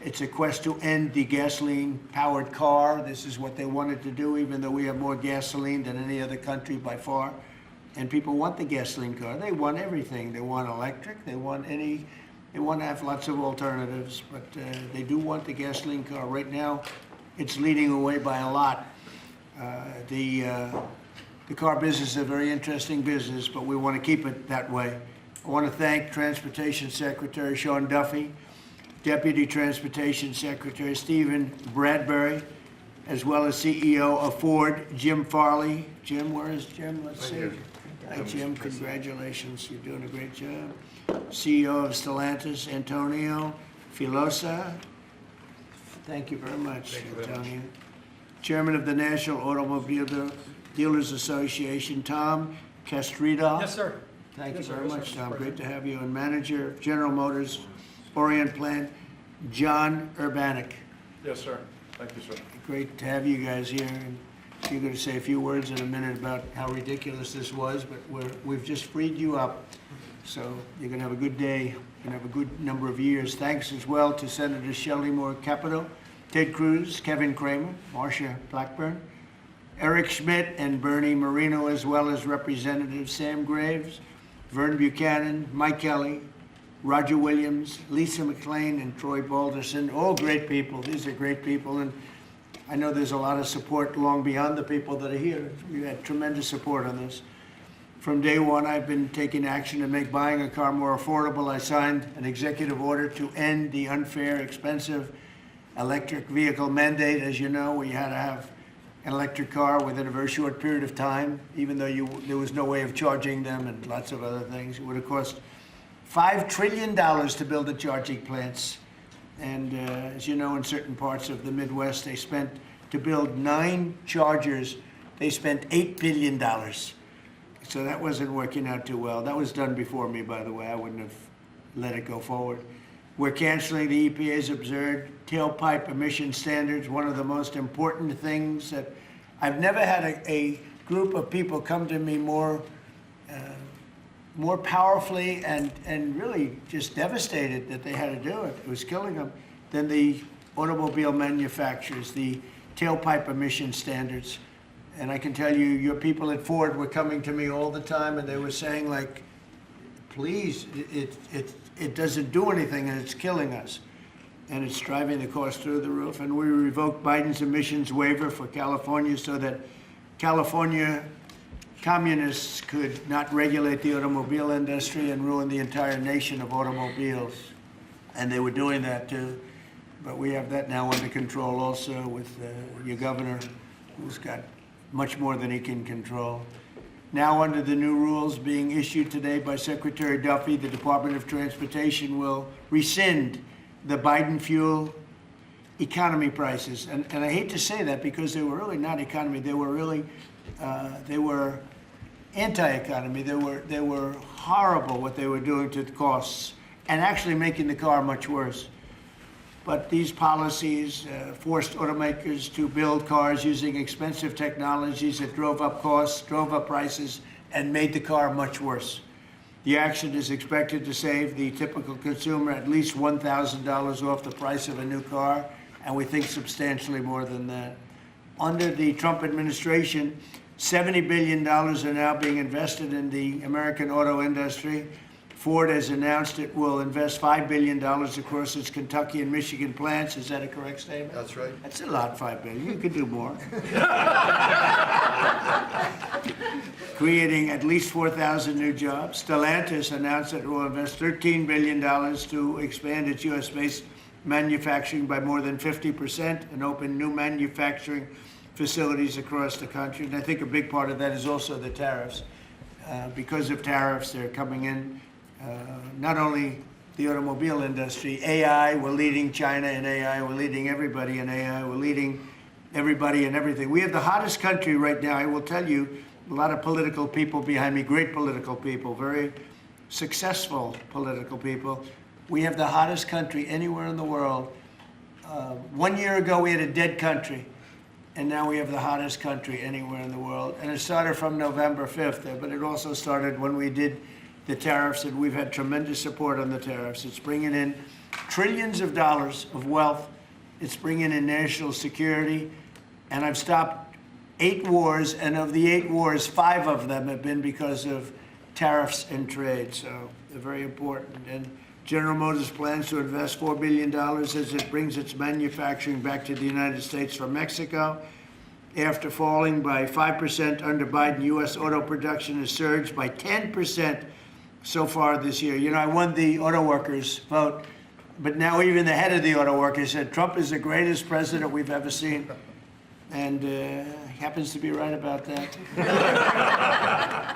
It's a quest to end the gasoline-powered car. This is what they wanted to do, even though we have more gasoline than any other country by far. And people want the gasoline car. They want everything. They want electric. They want to have lots of alternatives, but they do want the gasoline car. Right now, it's leading away by a lot. The car business is a very interesting business, but we want to keep it that way. I want to thank Transportation Secretary Sean Duffy, Deputy Transportation Secretary Stephen Bradbury, as well as CEO of Ford, Jim Farley. Jim, where is Jim? Let's see. Hi, Jim. Congratulations. You're doing a great job. CEO of Stellantis, Antonio Filosa. Thank you very much, Antonio. Chairman of the National Automobile Dealers Association, Tom Castrida. Yes, sir. Thank you Yes, sir. very Yes, much, sir. Tom. Great to have you. And Manager of General Motors Orient Plant, John Urbanek. Yes, sir. Thank you, sir. Great to have you guys here. And you're going to say a few words in a minute about how ridiculous this was, but we've just freed you up. So you're going to have a good day. You're going to have a good number of years. Thanks as well to Senators Shelley Moore Capito, Ted Cruz, Kevin Kramer, Marsha Blackburn, Eric Schmidt, and Bernie Marino, as well as Representatives Sam Graves, Vern Buchanan, Mike Kelly, Roger Williams, Lisa McLean, and Troy Balderson. All great people. These are great people. And I know there's a lot of support long beyond the people that are here. We had tremendous support on this. From day one, I've been taking action to make buying a car more affordable. I signed an executive order to end the unfair, expensive electric vehicle mandate. As you know, we had to have an electric car within a very short period of time, even though there was no way of charging them and lots of other things. It would have cost $5 trillion to build the charging plants. And as you know, in certain parts of the Midwest, they spent, to build 9 chargers, they spent $8 billion. So that wasn't working out too well. That was done before me, by the way. I wouldn't have let it go forward. We're canceling the EPA's absurd tailpipe emission standards, one of the most important things that I've never had a group of people come to me more powerfully and really just devastated that they had to do it. It was killing them than the automobile manufacturers, the tailpipe emission standards. And I can tell you, your people at Ford were coming to me all the time, and they were saying, like, please, it doesn't do anything, and it's killing us. And it's driving the cost through the roof. And we revoked Biden's emissions waiver for California so that California communists could not regulate the automobile industry and ruin the entire nation of automobiles. And they were doing that too. But we have that now under control also with your governor, who's got much more than he can control. Now, under the new rules being issued today by Secretary Duffy, the Department of Transportation will rescind the Biden fuel economy prices. And I hate to say that because they were really not economy. They were really, they were anti-economy. They were horrible what they were doing to the costs and actually making the car much worse. But these policies forced automakers to build cars using expensive technologies that drove up costs, drove up prices, and made the car much worse. The action is expected to save the typical consumer at least $1,000 off the price of a new car, and we think substantially more than that. Under the Trump administration, $70 billion are now being invested in the American auto industry. Ford has announced it will invest $5 billion across its Kentucky and Michigan plants. Is that a correct statement? That's right. That's a lot, $5 billion. You could do more. Creating at least 4,000 new jobs. Stellantis announced that it will invest $13 billion to expand its U.S.-based manufacturing by more than 50% and open new manufacturing facilities across the country. And I think a big part of that is also the tariffs. Because of tariffs, they're coming in. Not only the automobile industry, AI, we're leading China in AI, we're leading everybody in AI, we're leading everybody in everything. We have the hottest country right now. I will tell you, a lot of political people behind me, great political people, very successful political people. We have the hottest country anywhere in the world. 1 year ago, we had a dead country, and now we have the hottest country anywhere in the world. And it started from November 5th, but it also started when we did the tariffs, and we've had tremendous support on the tariffs. It's bringing in trillions of dollars of wealth. It's bringing in national security. And I've stopped 8 wars, and of the 8 wars, 5 of them have been because of tariffs and trade. So they're very important. And General Motors plans to invest $4 billion as it brings its manufacturing back to the United States from Mexico. After falling by 5% under Biden, U.S. auto production has surged by 10% so far this year. You know, I won the auto workers vote, but now even the head of the auto workers said Trump is the greatest president we've ever seen. And he happens to be right about that.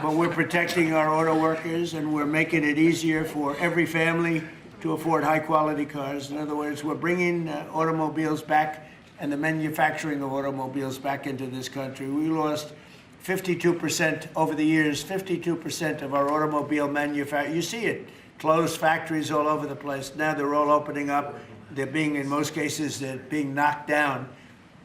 But we're protecting our auto workers, and we're making it easier for every family to afford high-quality cars. In other words, we're bringing automobiles back and the manufacturing of automobiles back into this country. We lost 52% over the years, 52% of our automobile manufacturing. You see it, closed factories all over the place. Now they're all opening up. They're being, in most cases, they're being knocked down,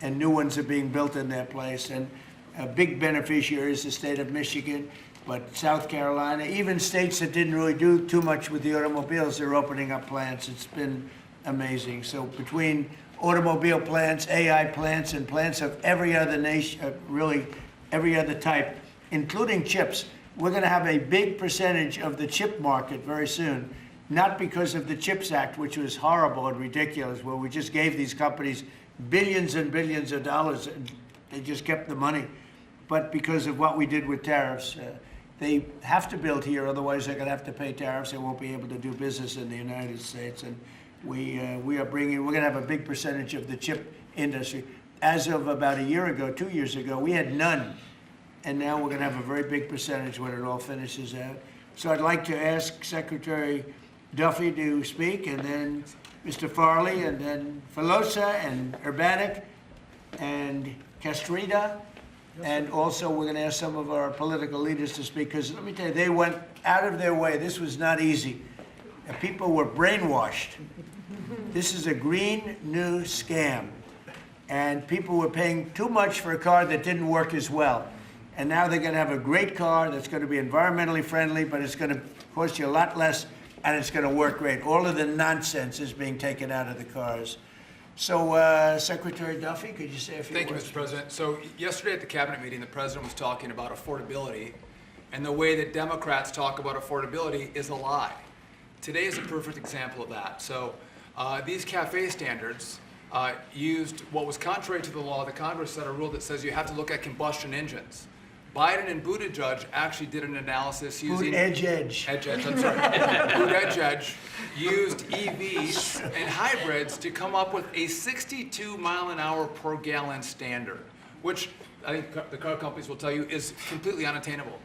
and new ones are being built in their place. And a big beneficiary is the state of Michigan, but South Carolina, even states that didn't really do too much with the automobiles, they're opening up plants. It's been amazing. So between automobile plants, AI plants, and plants of every other nation, really every other type, including chips, we're going to have a big percentage of the chip market very soon, not because of the CHIPS Act, which was horrible and ridiculous, where we just gave these companies billions and billions of dollars, and they just kept the money, but because of what we did with tariffs. They have to build here, otherwise they're going to have to pay tariffs. They won't be able to do business in the United States. And we're going to have a big percentage of the chip industry. As of about a year ago, 2 years ago, we had none. And now we're going to have a very big percentage when it all finishes out. So I'd like to ask Secretary Duffy to speak, and then Mr. Farley, and then Filosa, and Urbanik, and Castrita. And also, we're going to ask some of our political leaders to speak, because let me tell you, they went out of their way. This was not easy. And people were brainwashed. This is a green new scam. And people were paying too much for a car that didn't work as well. And now they're going to have a great car that's going to be environmentally friendly, but it's going to cost you a lot less, and it's going to work great. All of the nonsense is being taken out of the cars. So, Secretary Duffy, could you say a few words? Thank you, Mr. President. So yesterday at the cabinet meeting, the president was talking about affordability, and the way that Democrats talk about affordability is a lie. Today is a perfect example of that. So these CAFE standards used what was contrary to the law. The Congress set a rule that says you have to look at combustion engines. Biden and Buttigieg actually did an analysis using... Edge. I'm sorry. Buttigieg used EVs and hybrids to come up with a 62 mile an hour per gallon standard, which I think the car companies will tell you is completely unattainable.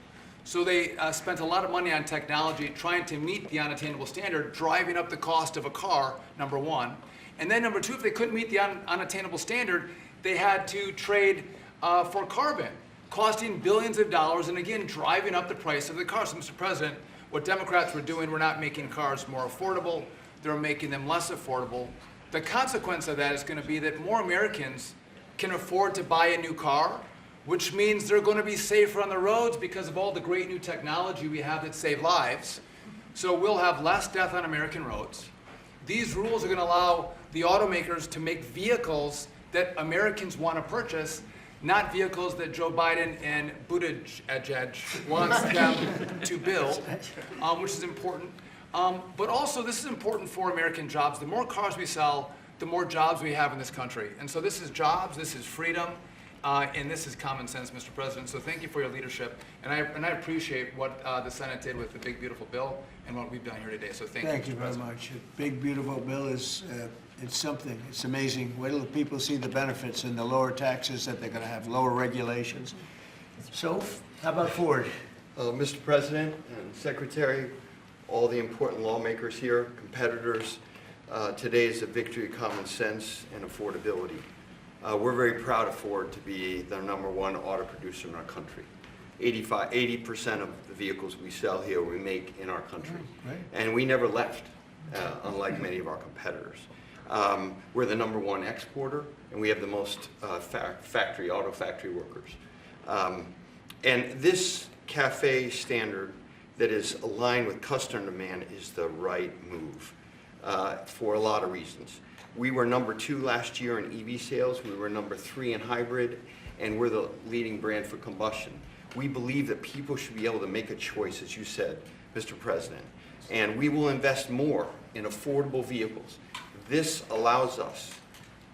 So they spent a lot of money on technology trying to meet the unattainable standard, driving up the cost of a car, number one. And then number two, if they couldn't meet the unattainable standard, they had to trade for carbon, costing billions of dollars, and again, driving up the price of the car. So, Mr. President, what Democrats were doing were not making cars more affordable, they were making them less affordable. The consequence of that is going to be that more Americans can afford to buy a new car, which means they're going to be safer on the roads because of all the great new technology we have that save lives. So we'll have less death on American roads. These rules are going to allow the automakers to make vehicles that Americans want to purchase, not vehicles that Joe Biden and Buttigieg wants them to build, which is important. But also, this is important for American jobs. The more cars we sell, the more jobs we have in this country. And so this is jobs, this is freedom, and this is common sense, Mr. President. So thank you for your leadership. And I appreciate what the Senate did with the big, beautiful bill and what we've done here today. So thank you, Mr. Thank you very much. A big, beautiful bill is it's something. It's amazing. Wait till the people see the benefits and the lower taxes that they're going to have, lower regulations. So, how about Ford? Mr. President and Secretary, all the important lawmakers here, competitors, today is a victory of common sense and affordability. We're very proud of Ford to be the #1 auto producer in our country. 80% of the vehicles we sell here we make in our country. Right. And we never left, unlike many of our competitors. We're the #1 exporter, and we have the most auto factory workers. And this CAFE standard that is aligned with customer demand is the right move. for a lot of reasons. We were number 2 last year in EV sales, we were number 3 in hybrid, and we're the leading brand for combustion. We believe that people should be able to make a choice, as you said, Mr. President, and we will invest more in affordable vehicles. This allows us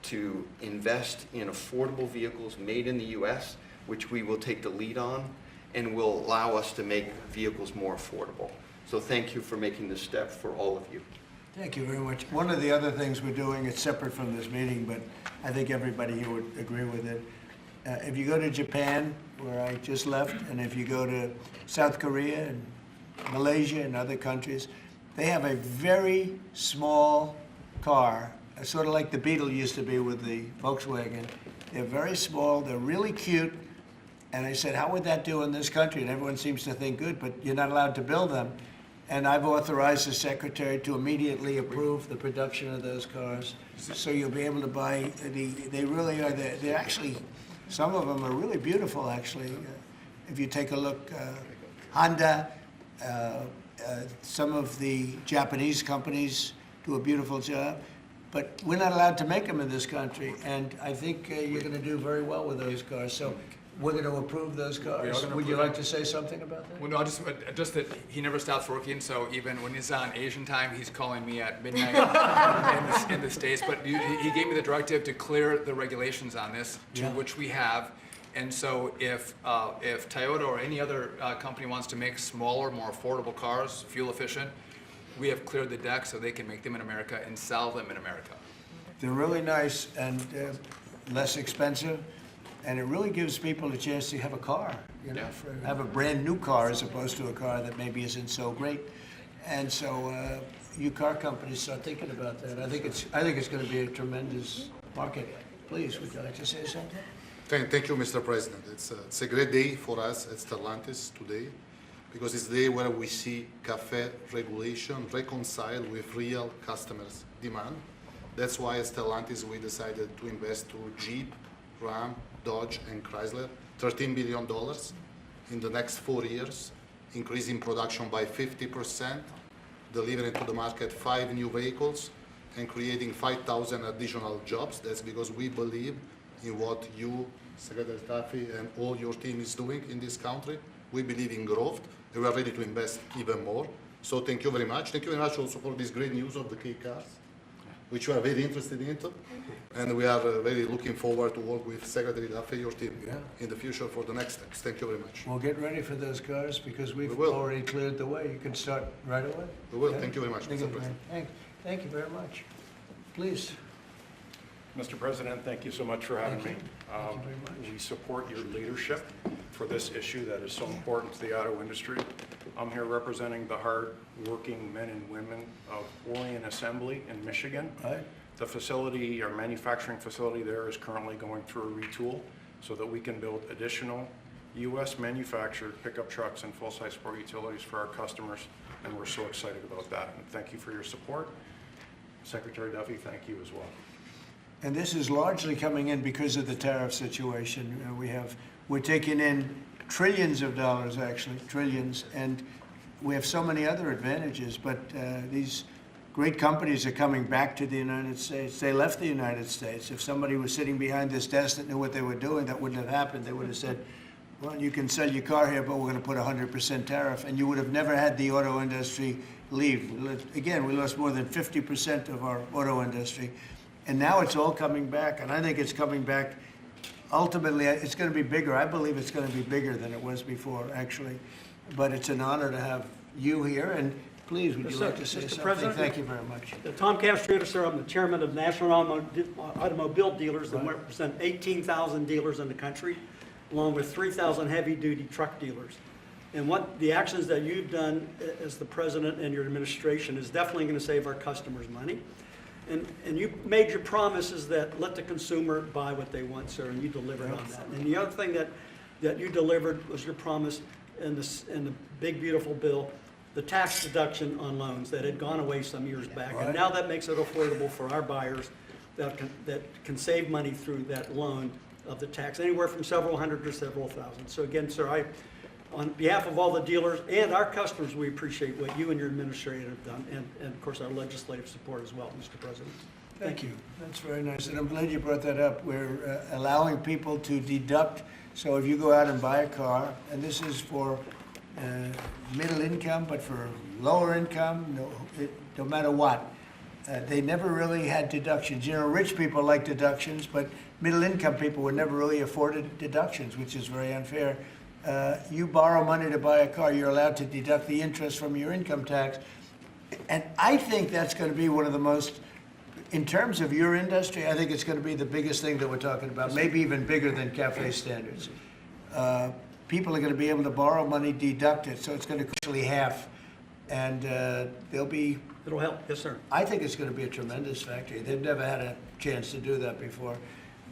to invest in affordable vehicles made in the U.S., which we will take the lead on, and will allow us to make vehicles more affordable. So thank you for making this step for all of you. Thank you very much. One of the other things we're doing, it's separate from this meeting, but I think everybody here would agree with it. If you go to Japan, where I just left, and if you go to South Korea and Malaysia and other countries, they have a very small car, sort of like the Beetle used to be with the Volkswagen. They're very small, they're really cute, and I said, how would that do in this country? And everyone seems to think good, but you're not allowed to build them. And I've authorized the secretary to immediately approve the production of those cars. So you'll be able to buy, they really are, they're actually, some of them are really beautiful, actually. If you take a look, Honda, some of the Japanese companies do a beautiful job. But we're not allowed to make them in this country, and I think you're going to do very well with those cars. So we're going to approve those cars. Would you like to say something about that? Well, no, just that he never stops working, so even when he's on Asian time, he's calling me at midnight in the States. But he gave me the directive to clear the regulations on this, to Yeah. which we have. And so if Toyota or any other company wants to make smaller, more affordable cars, fuel efficient, we have cleared the deck so they can make them in America and sell them in America. They're really nice and less expensive, and it really gives people a chance to have a car, you know, Yeah. have a brand new car as opposed to a car that maybe isn't so great. And so you car companies start thinking about that. I think it's going to be a tremendous market. Please, would you like to say something? Thank you, Mr. President. It's a great day for us at Stellantis today, because it's the day where we see CAFE regulation reconciled with real customers' demand. That's why at Stellantis we decided to invest to Jeep, Ram, Dodge, and Chrysler $13 billion in the next 4 years, increasing production by 50%, delivering to the market 5 new vehicles, and creating 5,000 additional jobs. That's because we believe in what you, Secretary Duffy, and all your team is doing in this country. We believe in growth, and we are ready to invest even more. So thank you very much. Thank you very much also for this great news of the K cars, which we are very interested in. And we are very looking forward to work with Secretary Duffy, your team, in the future for the next steps. Thank you very much. Well, get ready for those cars because we've We will. already cleared the way. You can start right away. We will. Okay? Thank you very much, Mr. President. Thank you very much. Please. Mr. President, thank you so much for having me. Thank you very much. We support your leadership for this issue that is so important to the auto industry. I'm here representing the hard-working men and women of Orion Assembly in Michigan. Right. The facility, our manufacturing facility there is currently going through a retool so that we can build additional U.S. manufactured pickup trucks and full-size sport utilities for our customers, and we're so excited about that. And thank you for your support. Secretary Duffy, thank you as well. And this is largely coming in because of the tariff situation. We're taking in trillions of dollars, actually, trillions, and we have so many other advantages, but these great companies are coming back to the United States. They left the United States. If somebody was sitting behind this desk that knew what they were doing, that wouldn't have happened. They would have said, well, you can sell your car here, but we're going to put 100% tariff, and you would have never had the auto industry leave. Again, we lost more than 50% of our auto industry, and now it's all coming back, and I think it's coming back. Ultimately, it's going to be bigger. I believe it's going to be bigger than it was before, actually, but it's an honor to have you here, and please, would you like to say Mr. something? President? Thank you very much. Tom Castriota, sir. I'm the chairman of National Automobile Dealers, and Right. represent 18,000 dealers in the country, along with 3,000 heavy-duty truck dealers. And what the actions that you've done as the president and your administration is definitely going to save our customers money. And you made your promises that let the consumer buy what they want, sir, and you delivered on that. And the other thing that you delivered was your promise in the big, beautiful bill, the tax deduction on loans that had gone away some years back. Right. And now that makes it affordable for our buyers that can save money through that loan of the tax, anywhere from several hundred to several thousand. So again, sir, on behalf of all the dealers and our customers, we appreciate what you and your administrator have done, and of course, our legislative support as well, Mr. President. Thank you. That's very nice, and I'm glad you brought that up. We're allowing people to deduct, so if you go out and buy a car, and this is for middle income, but for lower income, no matter what, they never really had deductions. You know, rich people like deductions, but middle income people were never really afforded deductions, which is very unfair. You borrow money to buy a car, you're allowed to deduct the interest from your income tax. And I think that's going to be one of the most, in terms of your industry, I think it's going to be the biggest thing that we're talking about, maybe even bigger than CAFE standards. People are going to be able to borrow money, deduct it, so it's going to actually half. And they'll be, It'll help, yes, sir. I think it's going to be a tremendous factory. They've never had a chance to do that before.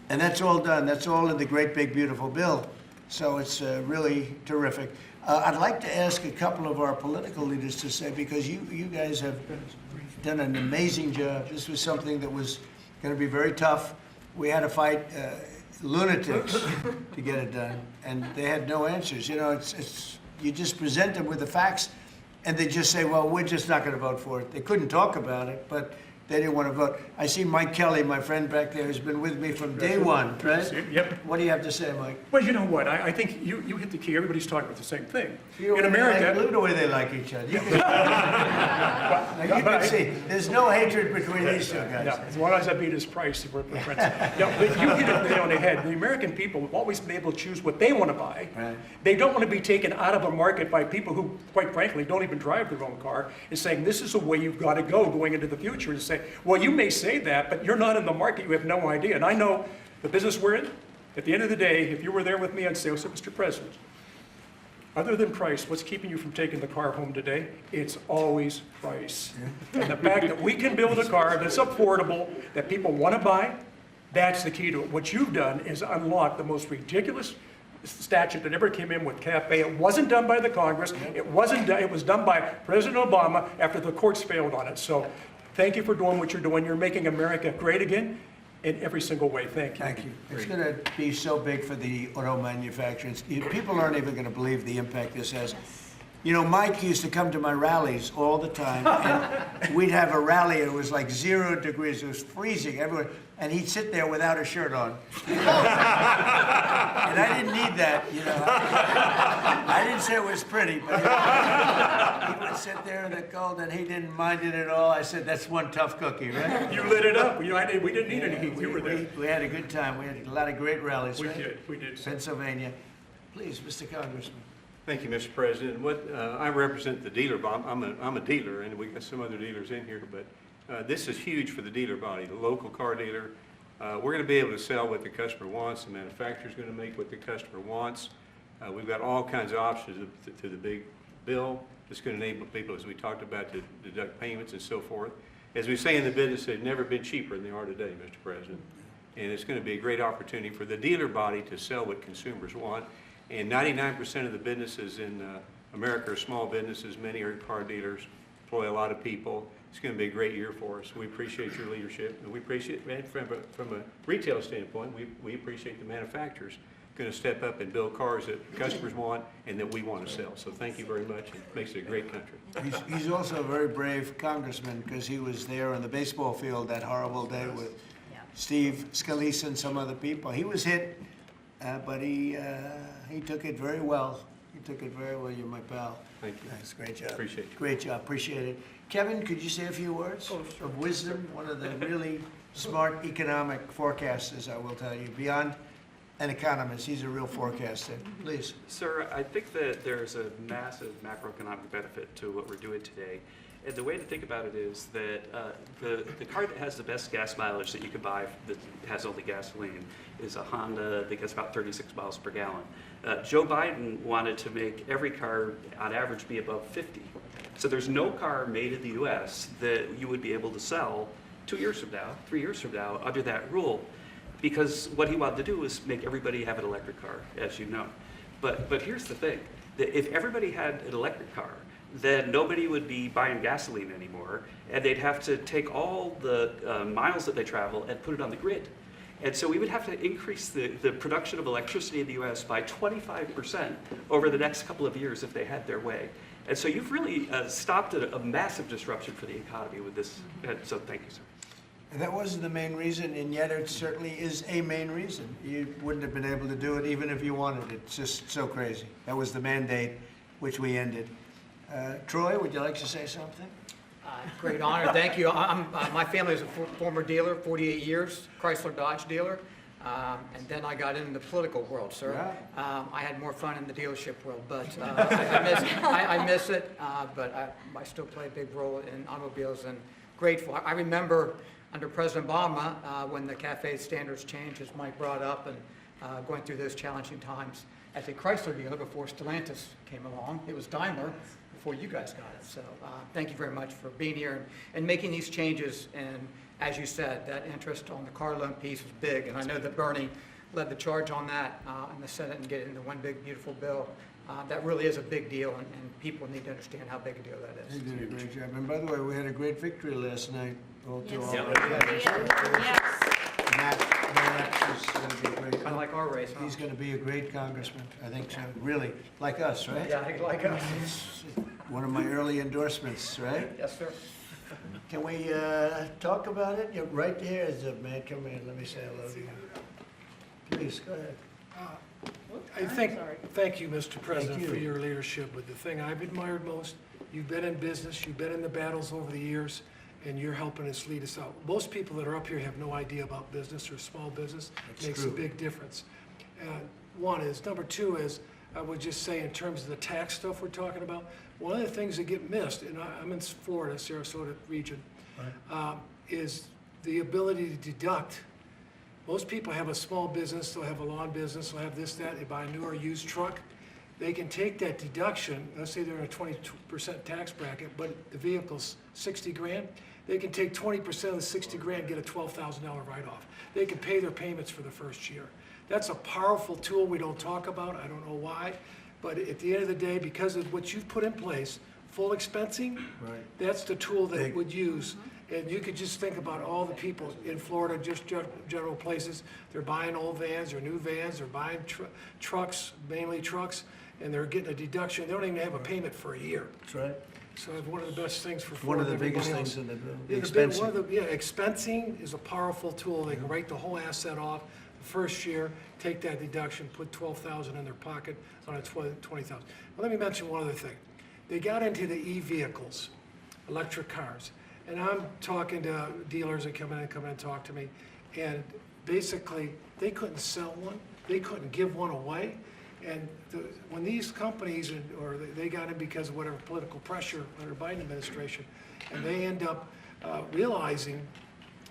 And that's all done. That's all in the great, big, beautiful bill. So it's really terrific. I'd like to ask a couple of our political leaders to say, because you guys have done an amazing job. This was something that was going to be very tough. We had to fight lunatics to get it done, and they had no answers. You know, it's you just present them with the facts, and they just say, well, we're just not going to vote for it. They couldn't talk about it, but they didn't want to vote. I see Mike Kelly, my friend back there, has been with me from day one, right? Yep. What do you have to say, Mike? Well, you know what? I think you hit the key. Everybody's talking about the same thing. You In know, Look at America, the way they like each other. You can, now you can see, there's no hatred between these two guys. no, as long as I beat his price, we're friends. No, but you hit it nail on the head. The American people have always been able to choose what they want to buy. Right. They don't want to be taken out of a market by people who, quite frankly, don't even drive their own car, and saying, this is the way you've got to go going into the future, and say, well, you may say that, but you're not in the market, you have no idea. And I know the business we're in, at the end of the day, if you were there with me, I'd say, oh, so Mr. President, other than price, what's keeping you from taking the car home today? It's always price. And the fact that we can build a car that's affordable, that people want to buy, that's the key to it. What you've done is unlock the most ridiculous statute that ever came in with CAFE. It wasn't done by the Congress. It wasn't done, it was done by President Obama after the courts failed on it. So thank you for doing what you're doing. You're making America great again in every single way. Thank you. Thank you. It's going to be so big for the auto manufacturers. People aren't even going to believe the impact this has. You know, Mike used to come to my rallies all the time, and we'd have a rally, and it was like 0 degrees. It was freezing, everyone, and he'd sit there without a shirt on. And I didn't need that, you know. I didn't say it was pretty, but he would sit there in the cold, and he didn't mind it at all. I said, that's one tough cookie, right? You lit it up. You know, we didn't need any heat. You were there. We had a good time. We had a lot of great rallies, We right? did. We did. Pennsylvania. Please, Mr. Congressman. Thank you, Mr. President. I represent the dealer body. I'm a dealer, and we've got some other dealers in here, but this is huge for the dealer body, the local car dealer. We're going to be able to sell what the customer wants. The manufacturer's going to make what the customer wants. We've got all kinds of options to the big bill. It's going to enable people, as we talked about, to deduct payments and so forth. As we say in the business, they've never been cheaper than they are today, Mr. President. And it's going to be a great opportunity for the dealer body to sell what consumers want. And 99% of the businesses in America are small businesses. Many are car dealers, employ a lot of people. It's going to be a great year for us. We appreciate your leadership. And we appreciate, from a retail standpoint, we appreciate the manufacturers going to step up and build cars that customers want and that we want to sell. So thank you very much. It makes it a great country. He's also a very brave congressman because he was there on the baseball field that horrible day with Steve Scalise and some other people. He was hit, but he took it very well. He took it very well. You're my pal. Thank you. Thanks. Great job. Appreciate you. Great job. Appreciate it. Kevin, could you say a few words of wisdom? One of the really smart economic forecasters, I will tell you. Beyond an economist, he's a real forecaster. Please. Sir, I think that there's a massive macroeconomic benefit to what we're doing today. And the way to think about it is that the car that has the best gas mileage that you could buy that has only gasoline is a Honda that gets about 36 miles per gallon. Joe Biden wanted to make every car on average be above 50. So there's no car made in the US that you would be able to sell 2 years from now, 3 years from now under that rule. Because what he wanted to do was make everybody have an electric car, as you know. But here's the thing, that if everybody had an electric car, then nobody would be buying gasoline anymore, and they'd have to take all the miles that they travel and put it on the grid. And so we would have to increase the production of electricity in the US by 25% over the next couple of years if they had their way. And so you've really stopped a massive disruption for the economy with this. So thank you, sir. And that wasn't the main reason, and yet it certainly is a main reason. You wouldn't have been able to do it even if you wanted it. It's just so crazy. That was the mandate, which we ended. Troy, would you like to say something? Great honor, thank you. My family is a former dealer, 48 years, Chrysler Dodge dealer. And then I got into the political world, sir. I had more fun in the dealership world, but I miss it. But I still play a big role in automobiles and grateful. I remember under President Obama when the CAFE standards changed, as Mike brought up, and going through those challenging times as a Chrysler dealer before Stellantis came along. It was Daimler before you guys got it. So thank you very much for being here and making these changes. And as you said, that interest on the car loan piece is big. And I know that Bernie led the charge on that in the Senate and get it into one big, beautiful bill. That really is a big deal, and people need to understand how big a deal that is. You did a great job. And by the way, we had a great victory last night. Matt is going to be great. Kind of like our race, huh? He's going to be a great congressman. I think so. Really, like us, right? Yeah, he's like us. One of my early endorsements, right? Yes, sir. Can we talk about it? You're right here, is a man. Come in, let me say hello to you. Please, go ahead. Thank you, Mr. President, you. for your leadership. But the thing I've admired most, you've been in business, you've been in the battles over the years, and you're helping us lead us out. Most people that are up here have no idea about business or small business. That's Makes true. a big difference. One is. Number two is, I would just say in terms of the tax stuff we're talking about, one of the things that get missed, and I'm in Florida, Sarasota region, is the ability to deduct. Most people have a small business, they'll have a lawn business, they'll have this, that, they buy a new or used truck. They can take that deduction, let's say they're in a 20% tax bracket, but the vehicle's 60 grand. They can take 20% of the 60 grand, get a $12,000 write-off. They can pay their payments for the first year. That's a powerful tool we don't talk about, I don't know why, but at the end of the day, because of what you've put in place, full expensing, Right. that's the tool that Big. would use. And you could just think about all the people in Florida, just general places, they're buying old vans or new vans, they're buying trucks, mainly trucks, and they're getting a deduction. They don't even have a payment for a year. That's right. So it's one of the best things for One Florida. of the biggest everybody things else. in the bill, Yeah, expensing. expensing is a powerful tool. They can write the whole asset off the first year, take that deduction, put $12,000 in their pocket on a $20,000. Well, let me mention one other thing. They got into the e-vehicles, electric cars, and I'm talking to dealers that come in and talk to me, and basically they couldn't sell one, they couldn't give one away. And when these companies, or they got in because of whatever political pressure under Biden administration, and they end up realizing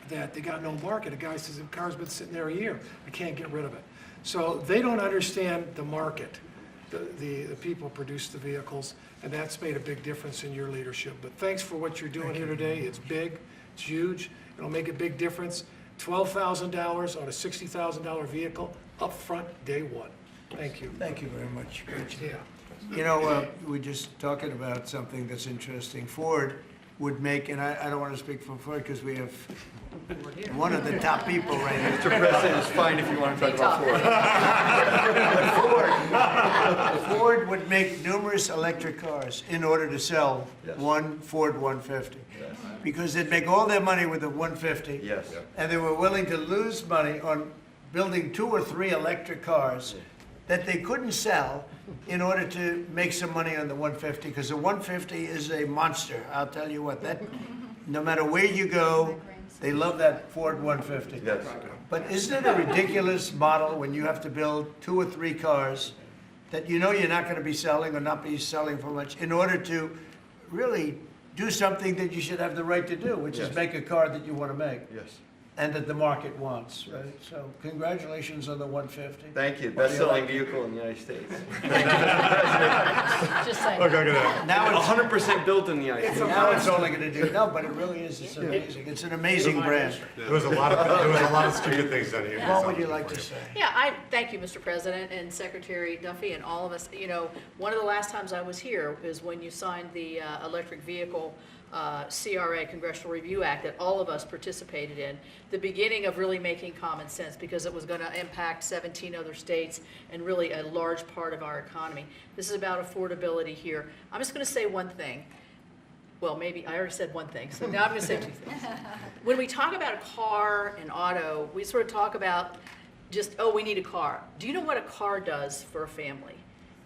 that they got no market. A guy says, the car's been sitting there a year, I can't get rid of it. So they don't understand the market. The people produce the vehicles, and that's made a big difference in your leadership. But thanks for what you're doing here today. It's big, it's huge, it'll make a big difference. $12,000 on a $60,000 vehicle, upfront, day one. Thank you. Thank you very much. Great job. Yeah. You know, we're just talking about something that's interesting. Ford would make, and I don't want to speak for Ford because we have one of the top people right here. Mr. President, it's fine if you want to talk about Ford. Ford would make numerous electric cars in order to sell Yes. one Ford 150. Because they'd make all their money with the 150. Yes. And they were willing to lose money on building 2 or 3 electric cars that they couldn't sell in order to make some money on the 150, because the 150 is a monster. I'll tell you what, that, no matter where you go, they love that Ford 150. Yes. But isn't it a ridiculous model when you have to build 2 or 3 cars that you know you're not going to be selling or not be selling for much in order to really do something that you should have the right to do, which is Yes. make a car that you want to make Yes. and that the market wants, right? So congratulations on the 150. Thank you. Best-selling vehicle in the United States. Just saying. Now it's, 100% built in the United States. now it's only going to do, no, but it really is, it's amazing. It's an amazing brand. There was a lot of stupid things done here. What would you like to say? Yeah, I thank you, Mr. President and Secretary Duffy and all of us. You know, one of the last times I was here is when you signed the electric vehicle CRA, Congressional Review Act, that all of us participated in, the beginning of really making common sense, because it was going to impact 17 other states and really a large part of our economy. This is about affordability here. I'm just going to say one thing. Well, maybe, I already said one thing, so now I'm going to say two things. When we talk about a car and auto, we sort of talk about just, oh, we need a car. Do you know what a car does for a family?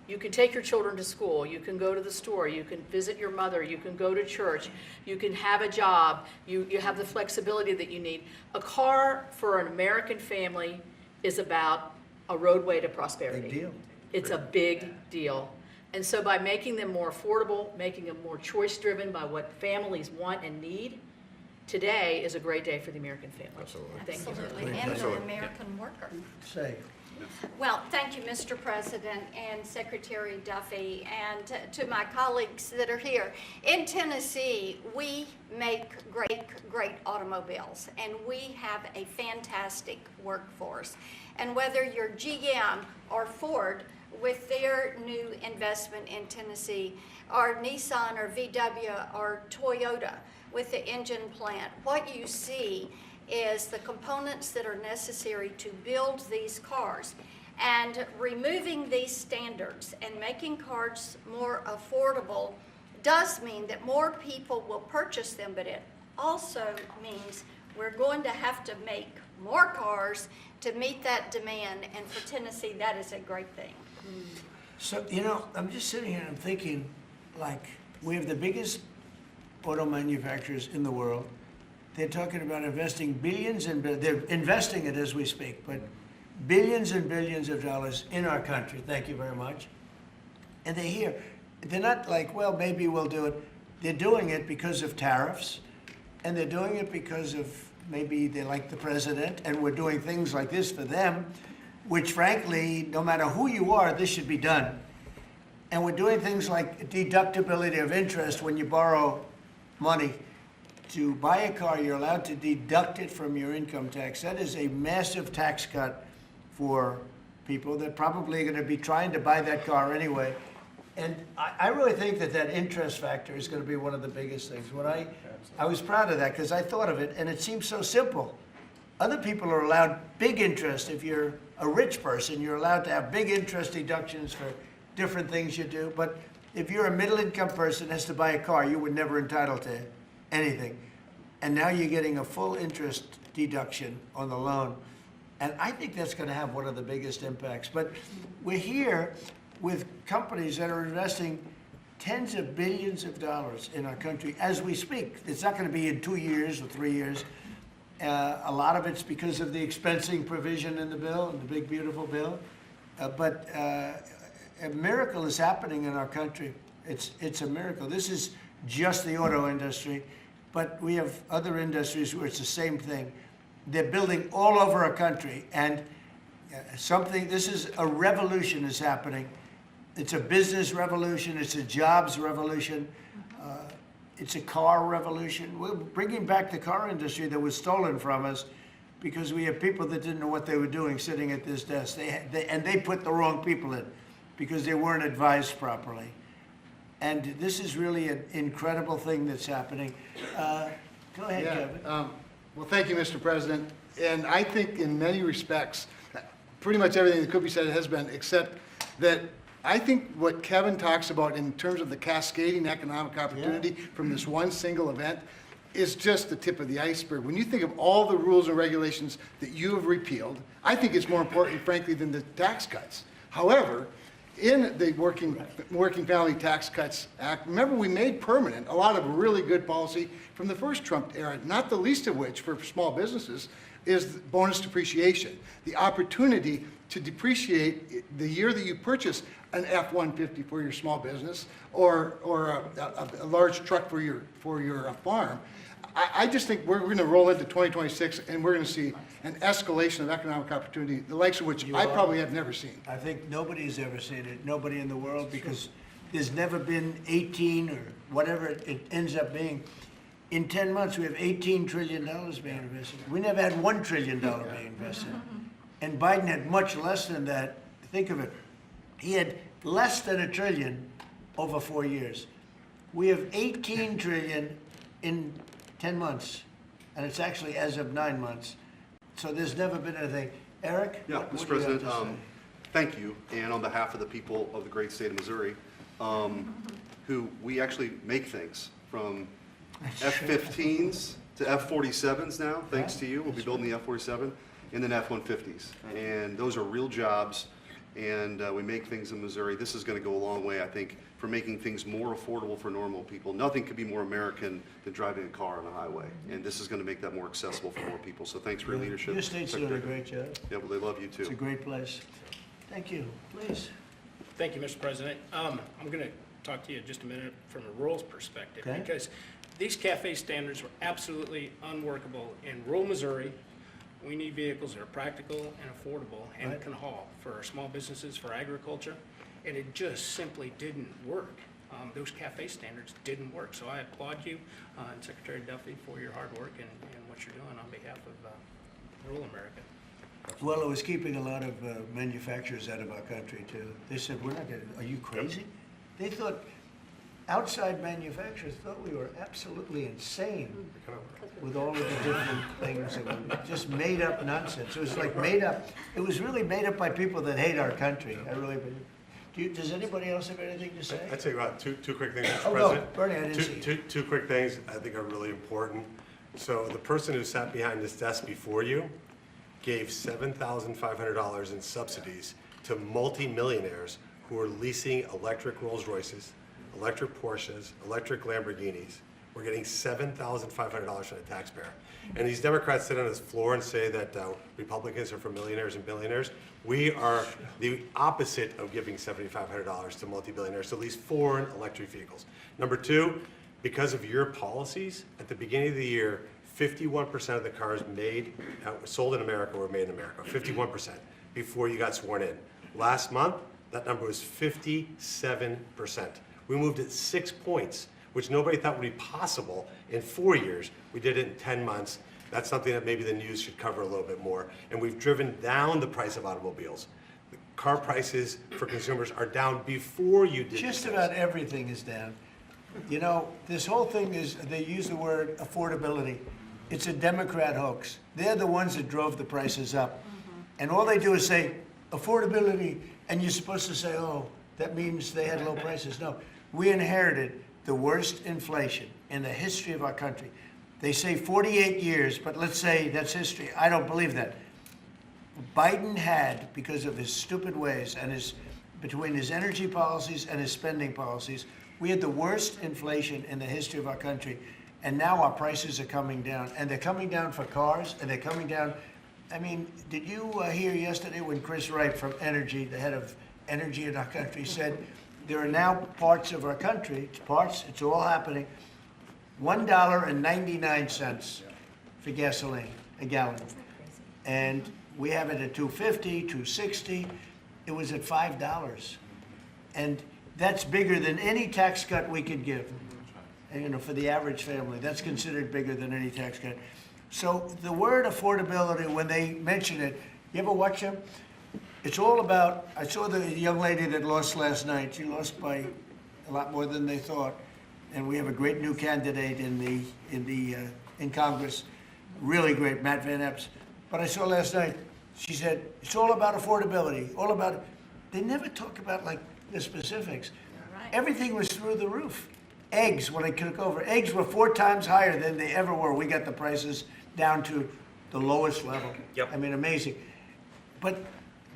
You can take your children to school, you can go to the store, you can visit your mother, you can go to church, you can have a job, you have the flexibility that you need. A car for an American family is about a roadway to prosperity. Big deal. It's a big deal. And so by making them more affordable, making them more choice-driven by what families want and need, today is a great day for the American family. Absolutely. Thank you. Absolutely, and the American worker. Say, Well, thank you, Mr. President and Secretary Duffy, and to my colleagues that are here. In Tennessee, we make great automobiles, and we have a fantastic workforce. And whether you're GM or Ford with their new investment in Tennessee, or Nissan or VW or Toyota with the engine plant, what you see is the components that are necessary to build these cars. And removing these standards and making cars more affordable does mean that more people will purchase them, but it also means we're going to have to make more cars to meet that demand, and for Tennessee, that is a great thing. so, you know, I'm just sitting here and I'm thinking, like, we have the biggest auto manufacturers in the world. They're talking about investing billions and they're investing it as we speak, but billions and billions of dollars in our country. Thank you very much. And they're here. They're not like, well, maybe we'll do it. They're doing it because of tariffs, and they're doing it because of maybe they like the president, and we're doing things like this for them, which frankly, no matter who you are, this should be done. And we're doing things like deductibility of interest when you borrow money. To buy a car, you're allowed to deduct it from your income tax. That is a massive tax cut for people that probably are going to be trying to buy that car anyway. And I really think that that interest factor is going to be one of the biggest things. When I was proud of that because I thought of it, and it seems so simple. Other people are allowed big interest. If you're a rich person, you're allowed to have big interest deductions for different things you do. But if you're a middle-income person that has to buy a car, you were never entitled to anything. And now you're getting a full interest deduction on the loan. And I think that's going to have one of the biggest impacts. But we're here with companies that are investing tens of billions of dollars in our country as we speak. It's not going to be in 2 years or 3 years. A lot of it's because of the expensing provision in the bill, in the big, beautiful bill. But a miracle is happening in our country. It's a miracle. This is just the auto industry, but we have other industries where it's the same thing. They're building all over our country, and this is a revolution is happening. It's a business revolution, it's a jobs revolution, it's a car revolution. We're bringing back the car industry that was stolen from us because we have people that didn't know what they were doing sitting at this desk. And they put the wrong people in because they weren't advised properly. And this is really an incredible thing that's happening. Go ahead, Kevin. Well, thank you, Mr. President. And I think in many respects, pretty much everything that could be said has been, except that I think what Kevin talks about in terms of the cascading economic opportunity from this one single event is just the tip of the iceberg. When you think of all the rules and regulations that you have repealed, I think it's more important, frankly, than the tax cuts. However, in the Working Family Tax Cuts Act, remember we made permanent a lot of really good policy from the first Trump era, not the least of which for small businesses is bonus depreciation. The opportunity to depreciate the year that you purchase an F-150 for your small business or a large truck for your farm. I just think we're going to roll into 2026 and we're going to see an escalation of economic opportunity, the likes of which I probably have never seen. I think nobody's ever seen it, nobody in the world, because there's never been 18 or whatever it ends up being. In 10 months, we have $18 trillion being invested. We never had $1 trillion being invested. And Biden had much less than that. Think of it. He had less than $1 trillion over 4 years. We have $18 trillion in 10 months, and it's actually as of 9 months. So there's never been anything. Eric? Yeah, what Mr. do you have President, to say? thank you, and on behalf of the people of the great state of Missouri, who we actually make things from F-15s to F-47s now, thanks to you. We'll be building the F-47 and then F-150s. And those are real jobs, and we make things in Missouri. This is going to go a long way, I think, for making things more affordable for normal people. Nothing could be more American than driving a car on a highway, and this is going to make that more accessible for more people. So thanks for your leadership. Your state's doing a Secretary. great job. Yeah, well, they love you, It's a too. great place. Thank you. Please. Thank you, Mr. President. I'm going to talk to you just a minute from a rural perspective, Okay. because these CAFE standards were absolutely unworkable in rural Missouri. We need vehicles that are practical and affordable and Right. can haul for our small businesses, for agriculture, and it just simply didn't work. Those CAFE standards didn't work, so I applaud you and Secretary Duffy for your hard work and what you're doing on behalf of rural America. Well, it was keeping a lot of manufacturers out of our country, too. They said, we're not going to, are you crazy? They thought, outside manufacturers thought we were absolutely insane with all of the different things that were just made up nonsense. It was like made up, it was really made up by people that hate our country. I really believe. Does anybody else have anything to say? I'd say about two quick things, Mr. Oh, no, President. Bernie, I didn't see you. Two quick things I think are really important. So the person who sat behind this desk before you gave $7,500 in subsidies to multimillionaires who are leasing electric Rolls Royces, electric Porsches, electric Lamborghinis. We're getting $7,500 from the taxpayer. And these Democrats sit on this floor and say that Republicans are for millionaires and billionaires. We are the opposite of giving $7,500 to multi-billionaires to lease foreign electric vehicles. Number two, because of your policies, at the beginning of the year, 51% of the cars sold in America were made in America, 51%, before you got sworn in. Last month, that number was 57%. We moved it 6 points, which nobody thought would be possible in 4 years. We did it in 10 months. That's something that maybe the news should cover a little bit more. And we've driven down the price of automobiles. The car prices for consumers are down before you did Just this. about everything is down. You know, this whole thing is, they use the word affordability. It's a Democrat hoax. They're the ones that drove the prices up. And all they do is say, affordability, and you're supposed to say, oh, that means they had low prices. No, we inherited the worst inflation in the history of our country. They say 48 years, but let's say that's history. I don't believe that. Biden had, because of his stupid ways and between his energy policies and his spending policies, we had the worst inflation in the history of our country. And now our prices are coming down, and they're coming down for cars, and they're coming down. I mean, did you hear yesterday when Chris Wright from Energy, the head of energy in our country, said there are now parts of our country, it's all happening, $1.99 for gasoline, a gallon. And we have it at $2.50, $2.60. It was at $5. And that's bigger than any tax cut we could give. And, you know, for the average family, that's considered bigger than any tax cut. So the word affordability, when they mention it, you ever watch them? It's all about, I saw the young lady that lost last night. She lost by a lot more than they thought. And we have a great new candidate in Congress, really great, Matt Van Epps. But I saw last night, she said, it's all about affordability, all about, they never talk about like the specifics. Everything was through the roof. Eggs, when I took over, eggs were 4 times higher than they ever were. We got the prices down to the lowest level. Yep. I mean, amazing. But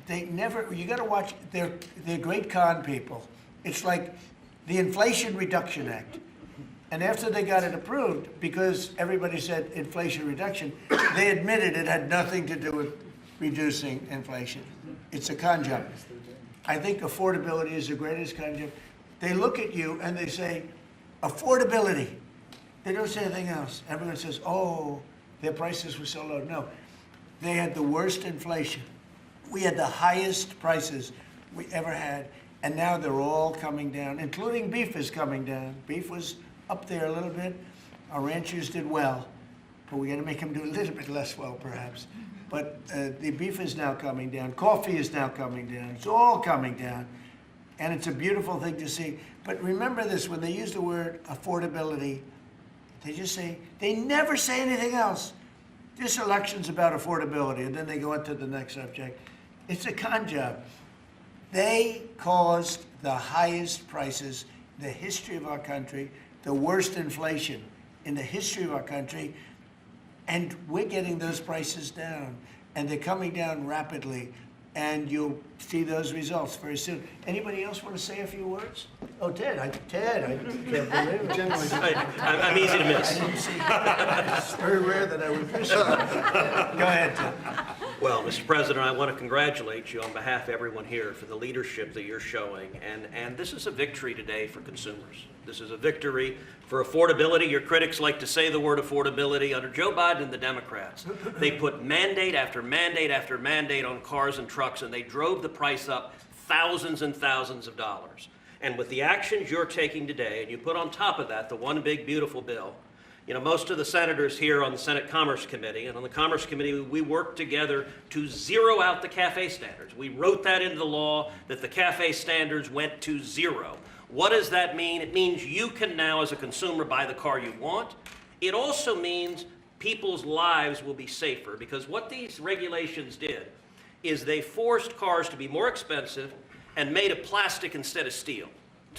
they never, you gotta watch, they're great con people. It's like the Inflation Reduction Act. And after they got it approved, because everybody said inflation reduction, they admitted it had nothing to do with reducing inflation. It's a con job. I think affordability is the greatest con job. They look at you and they say, affordability. They don't say anything else. Everyone says, oh, their prices were so low. No, they had the worst inflation. We had the highest prices we ever had, and now they're all coming down, including beef is coming down. Beef was up there a little bit. Our ranchers did well, but we got to make them do a little bit less well, perhaps. But the beef is now coming down. Coffee is now coming down. It's all coming down. And it's a beautiful thing to see. But remember this, when they use the word affordability, They just say, they never say anything else. This election's about affordability, and then they go into the next subject. It's a con job. They caused the highest prices in the history of our country, the worst inflation in the history of our country, and we're getting those prices down, and they're coming down rapidly, and you'll see those results very soon. Anybody else want to say a few words? Oh, Ted, I can't believe it. Generally, I'm easy to miss. I didn't see it. It's very rare that I would miss it. Go ahead, Ted. Well, Mr. President, I want to congratulate you on behalf of everyone here for the leadership that you're showing. And this is a victory today for consumers. This is a victory for affordability. Your critics like to say the word affordability. Under Joe Biden and the Democrats, they put mandate after mandate after mandate on cars and trucks, and they drove the price up thousands and thousands of dollars. And with the actions you're taking today, and you put on top of that the one big beautiful bill, you know, most of the senators here on the Senate Commerce Committee, and on the Commerce Committee, we worked together to zero out the CAFE standards. We wrote that into the law that the CAFE standards went to zero. What does that mean? It means you can now, as a consumer, buy the car you want. It also means people's lives will be safer, because what these regulations did is they forced cars to be more expensive and made of plastic instead of steel.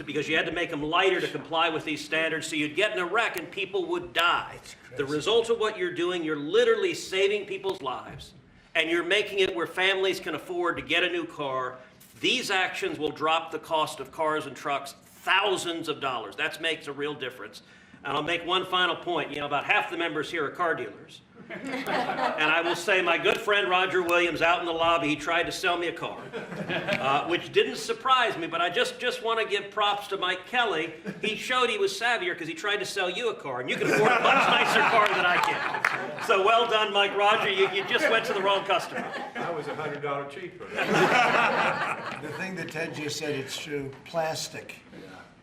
Because you had to make them lighter to comply with these standards, so you'd get in a wreck and people would die. The result of what you're doing, you're literally saving people's lives, and you're making it where families can afford to get a new car. These actions will drop the cost of cars and trucks thousands of dollars. That makes a real difference. And I'll make one final point. You know, about half the members here are car dealers. And I will say my good friend Roger Williams out in the lobby, he tried to sell me a car, which didn't surprise me, but I just want to give props to Mike Kelly. He showed he was savvier because he tried to sell you a car, and you can afford a much nicer car than I can. So well done, Mike Roger. You just went to the wrong customer. I was $100 cheaper. The thing that Ted just said, it's true. Plastic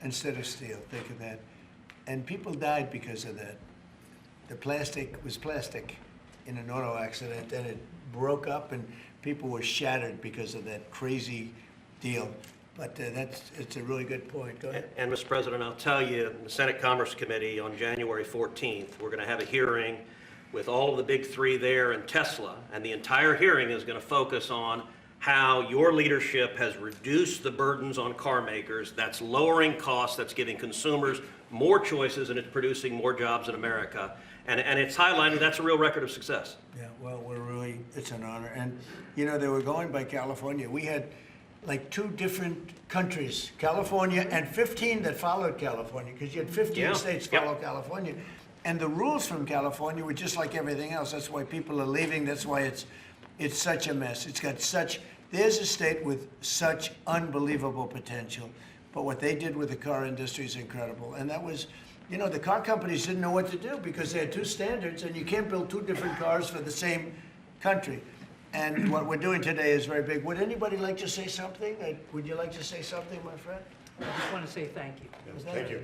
instead of steel. Think of that. And people died because of that. The plastic was plastic in an auto accident, and it broke up, and people were shattered because of that crazy deal. But it's a really good point. Go ahead. And Mr. President, I'll tell you, the Senate Commerce Committee on January 14th, we're going to have a hearing with all of the big three there and Tesla, and the entire hearing is going to focus on how your leadership has reduced the burdens on car makers. That's lowering costs, that's giving consumers more choices, and it's producing more jobs in America. And it's highlighted, that's a real record of success. Yeah, well, it's an honor. And, you know, they were going by California. We had like 2 different countries, California and 15 that followed California, because you had 15 states follow California. And the rules from California were just like everything else. That's why people are leaving. That's why it's such a mess. It's got there's a state with such unbelievable potential. But what they did with the car industry is incredible. And that was, you know, the car companies didn't know what to do because they had 2 standards, and you can't build 2 different cars for the same country. And what we're doing today is very big. Would anybody like to say something? Would you like to say something, my friend? I just want to say thank you. Thank you.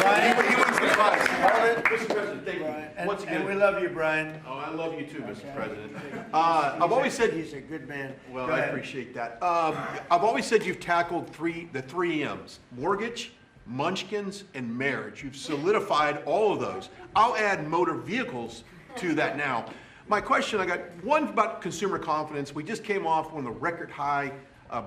Brian? Mr. President, thank you. Once again, And we love you, Brian. oh, I love you too, Mr. Okay. President. I've always said, He's a good man. well, Go I ahead. appreciate that. I've always said you've tackled the three M's: mortgage, munchkins, and marriage. You've solidified all of those. I'll add motor vehicles to that now. My question, I got one about consumer confidence. We just came off one of the record high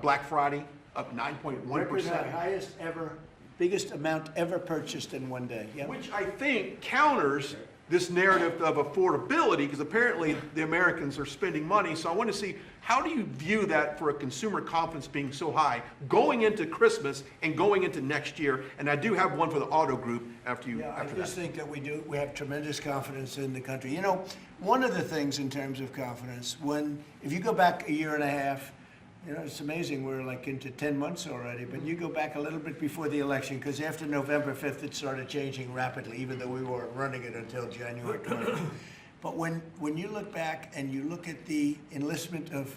Black Friday, up 9.1%. Record high, highest ever, biggest amount ever purchased in one day. Yep. Which I think counters this narrative of affordability, because apparently the Americans are spending money. So I want to see, how do you view that for a consumer confidence being so high going into Christmas and going into next year? And I do have one for the auto group after you. Yeah, I after just that. think that we have tremendous confidence in the country. You know, one of the things in terms of confidence, if you go back a year and a half, you know, it's amazing, we're like into 10 months already, but you go back a little bit before the election, because after November 5th, it started changing rapidly, even though we weren't running it until January 20th. But when you look back and you look at the enlistment of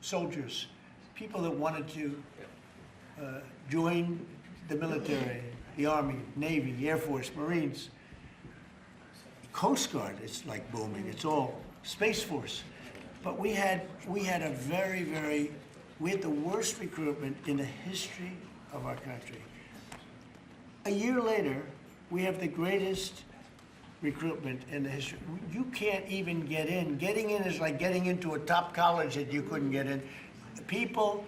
soldiers, people that wanted to join the military, the Army, Navy, Air Force, Marines, Coast Guard, it's like booming, it's all Space Force. But we had the worst recruitment in the history of our country. A year later, we have the greatest recruitment in the history. You can't even get in. Getting in is like getting into a top college that you couldn't get in. People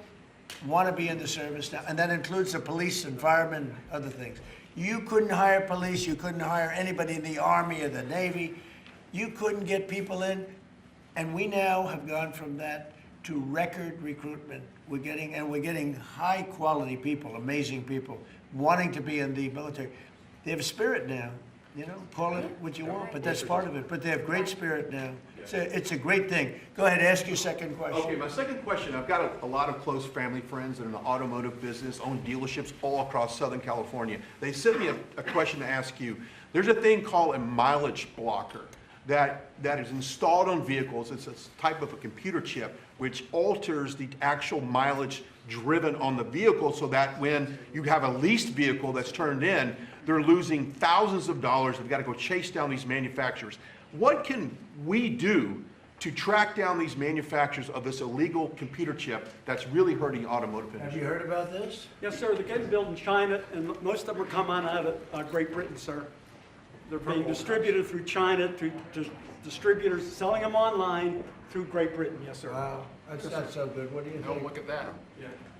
want to be in the service now, and that includes the police and firemen, other things. You couldn't hire police, you couldn't hire anybody in the Army or the Navy. You couldn't get people in, and we now have gone from that to record recruitment. We're getting high quality people, amazing people, wanting to be in the military. They have spirit now, you know, call it what you want, but that's part of it. But they have great spirit now. It's a great thing. Go ahead, ask your second question. Okay, my second question, I've got a lot of close family friends that are in the automotive business, own dealerships all across Southern California. They sent me a question to ask you. There's a thing called a mileage blocker that is installed on vehicles. It's a type of a computer chip which alters the actual mileage driven on the vehicle so that when you have a leased vehicle that's turned in, they're losing thousands of dollars. They've got to go chase down these manufacturers. What can we do to track down these manufacturers of this illegal computer chip that's really hurting the automotive industry? Have you heard about this? Yes, sir, they're getting built in China, and most of them are coming out of Great Britain, sir. They're being distributed through China, through distributors selling them online through Great Britain, yes, sir. Wow, that's not so good. What do you No, think? look at that.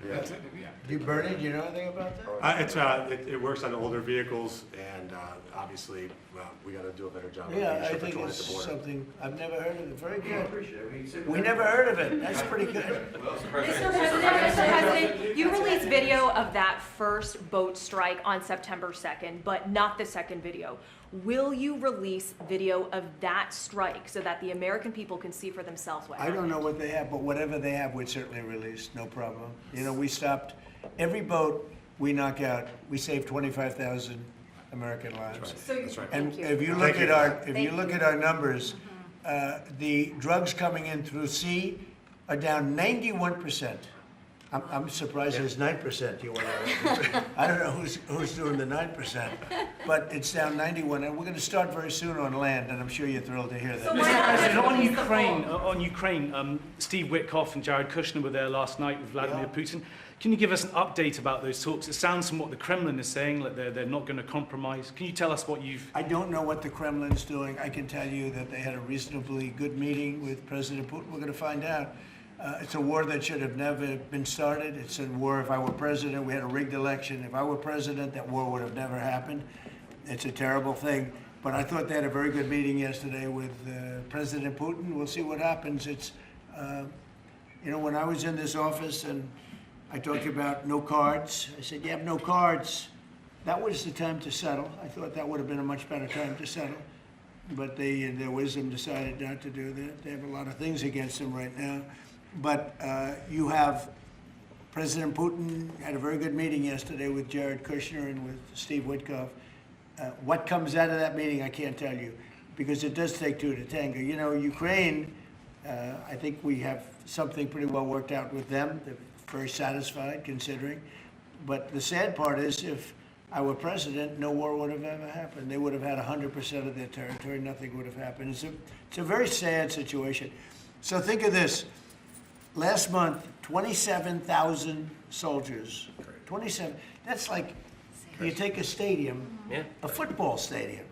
That's it, yeah. Do you, Bernie, do you know anything about that? It works on older vehicles, and obviously, well, we got to do a better job of Yeah, I ship think patrol at it's the border. something, I've never heard of it. Very good. We never heard of it. That's pretty good. Mr. President, you released video of that first boat strike on September 2nd, but not the second video. Will you release video of that strike so that the American people can see for themselves what I happened? don't know what they have, but whatever they have, we'd certainly release, no problem. You know, we stopped, every boat we knock out, we save 25,000 American lives. That's right. And Thank you. if you look at our numbers, the drugs coming in through sea are down 91%. I'm surprised there's 9% you want to. I don't know who's doing the 9%, but it's down 91, and we're going to start very soon on land, and I'm sure you're thrilled to hear that. Mr. President, on Ukraine, Steve Witkoff and Jared Kushner were there last night with Vladimir Putin. Can you give us an update about those talks? It sounds from what the Kremlin is saying that they're not going to compromise. Can you tell us what you've... I don't know what the Kremlin's doing. I can tell you that they had a reasonably good meeting with President Putin. We're going to find out. It's a war that should have never been started. It's a war, if I were president, we had a rigged election. If I were president, that war would have never happened. It's a terrible thing. But I thought they had a very good meeting yesterday with President Putin. We'll see what happens. It's, you know, when I was in this office and I talked about no cards, I said, you have no cards. That was the time to settle. I thought that would have been a much better time to settle. But they, in their wisdom, decided not to do that. They have a lot of things against them right now. But you have President Putin had a very good meeting yesterday with Jared Kushner and with Steve Witkoff. What comes out of that meeting, I can't tell you, because it does take two to tango. You know, Ukraine, I think we have something pretty well worked out with them. They're very satisfied, considering. But the sad part is, if I were president, no war would have ever happened. They would have had 100% of their territory. Nothing would have happened. It's a very sad situation. So think of this. Last month, 27,000 soldiers. 27. That's like you take a stadium, a football stadium,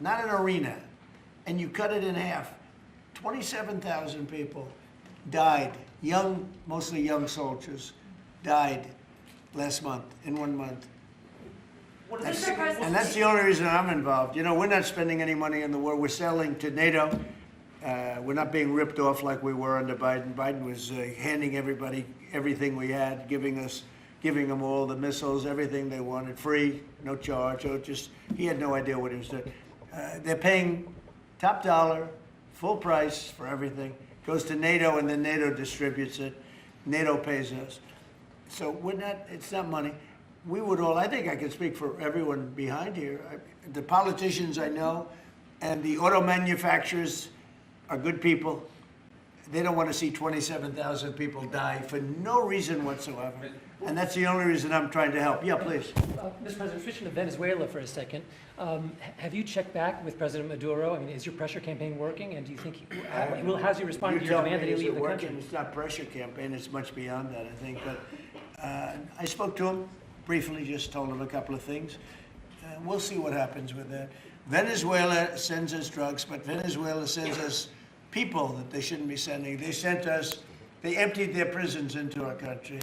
not an arena, and you cut it in half. 27,000 people died, young, mostly young soldiers, died last month, in 1 month. And that's the only reason I'm involved. You know, we're not spending any money in the war. We're selling to NATO. We're not being ripped off like we were under Biden. Biden was handing everybody everything we had, giving them all the missiles, everything they wanted, free, no charge. So he had no idea what he was doing. They're paying top dollar, full price for everything. Goes to NATO, and then NATO distributes it. NATO pays us. So it's not money. We would all, I think I can speak for everyone behind here. The politicians I know and the auto manufacturers are good people. They don't want to see 27,000 people die for no reason whatsoever. And that's the only reason I'm trying to help. Yeah, please. Mr. President, switching to Venezuela for a second. Have you checked back with President Maduro? I mean, is your pressure campaign working? And do you think, how's he responding to your demand that he leave the country? It's not pressure campaign, it's much beyond that, I think. But I spoke to him. briefly just told them a couple of things. We'll see what happens with that. Venezuela sends us drugs, but Venezuela sends us people that they shouldn't be sending. They emptied their prisons into our country.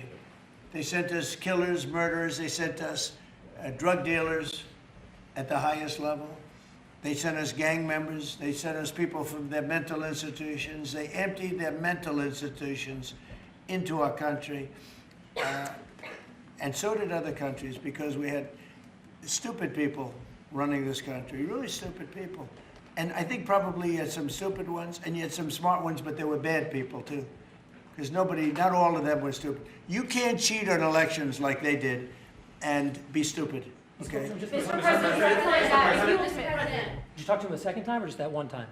They sent us killers, murderers. They sent us drug dealers at the highest level. They sent us gang members. They sent us people from their mental institutions. They emptied their mental institutions into our country. And so did other countries, because we had stupid people running this country, really stupid people. And I think probably you had some stupid ones, and you had some smart ones, but they were bad people too. Because not all of them were stupid. You can't cheat on elections like they did and be stupid, okay? Mr. President, did you talk to him a second time or just that one time?